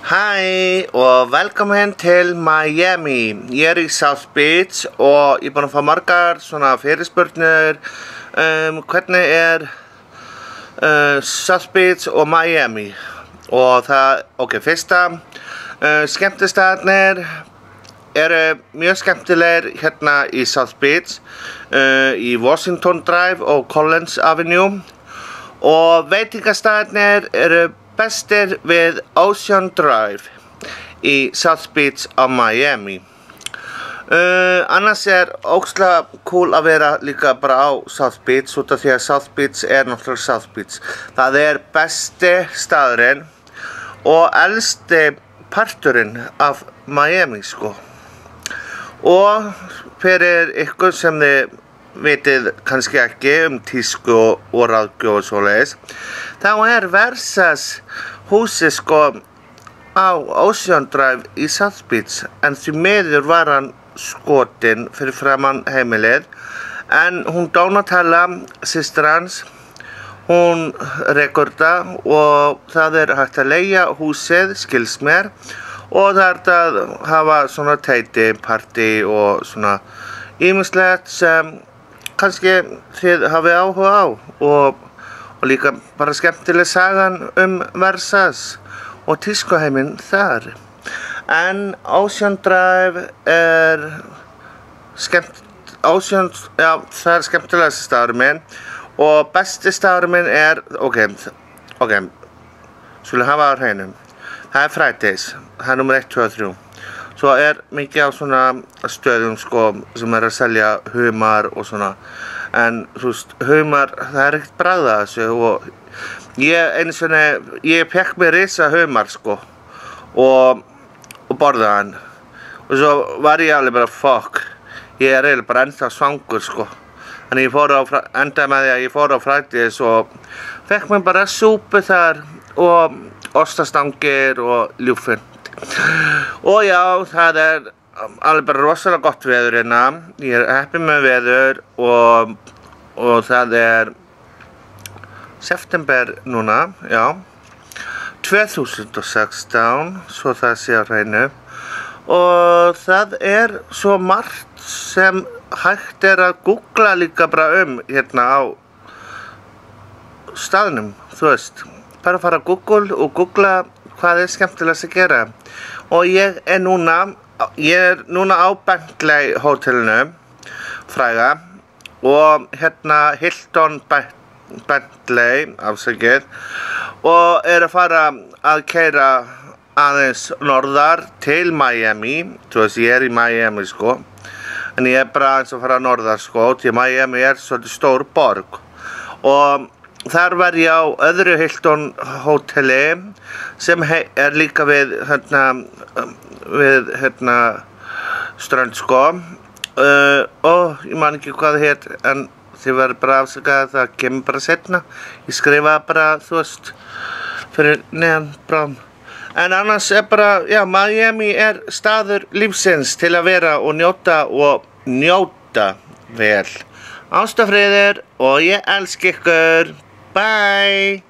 Hej og velkommen til Miami. Ég í South Beach og ég búinn að fá margar svona fyrirspurnir hvernig South Beach og Miami. Og það, fyrsta, skemmtistaðarnir eru mjög skemmtilegir hérna í South Beach, í Washington Drive og Collins Avenue. Og veitingastaðarnir eru bestir við Ocean Drive í South Beach á Miami. Annars ógeðslega cool að vera líka bara á South Beach út af því að South Beach náttúrulega South Beach. Það besti staðurinn og elsti parturinn af Miami sko. Og fyrir ykkur sem þið vitið kannski ekki tísku og ráðgjöf og svoleiðis, þá Versace húsið sko á Ocean Drive í South Beach, en því miður var hann skotinn fyrir framan heimilið, en hún Donatella, systir hans, hún rekur það og það hægt að leigja húsið, skils mér, og það hægt að hafa svona teiti, partí og svona ýmislegt sem kannski þið hafið áhuga á og líka bara skemmtileg sagan Versace og tískuheiminn þar. En Ocean Drive það skemmtilegasti staðurinn minn og besti staðurinn minn skulum hafa á hreinu. Það Fridays, það númer 1, 2 og 3. Svo mikið á svona stöðum sko sem að selja humar og svona. En þú veist, humar, það ekkert bragð að þessu og ég fekk mér risa humar sko og borðaði hann. Og svo var ég alveg bara fuck, ég eiginlega bara ennþá svangur sko. Þannig endaði með því að ég fór á Fridays og fekk mér bara súpu þar og ostastangir og ljúffinn. Og já, það alveg bara rosalega gott veður hérna. Ég heppinn með veður og það september núna, já, 2016, svo það sé á hreinu. Og það svo margt sem hægt að googla líka bara hérna á staðnum, þú veist. Bara fara á Google og googla hvað skemmtilegast að gera. Og ég núna á Bentley hótelinu, fræga, og hérna Hilton Bentley, afsakið, og að fara að keyra aðeins norðar til Miami. Þú veist, ég í Miami sko, en ég bara aðeins að fara norðar sko, því Miami svolítið stór borg. Og þar var ég á öðru Hilton hóteli sem líka við strönd sko og ég man ekki hvað það hét, en þið verður bara afsakað, það kemur bara seinna. Ég skrifaði bara, þú veist, fyrir neðan bráðum. En annars bara, já, Miami staður lífsins til að vera og njóta vel. Ástafriður og ég elska ykkur. Bye!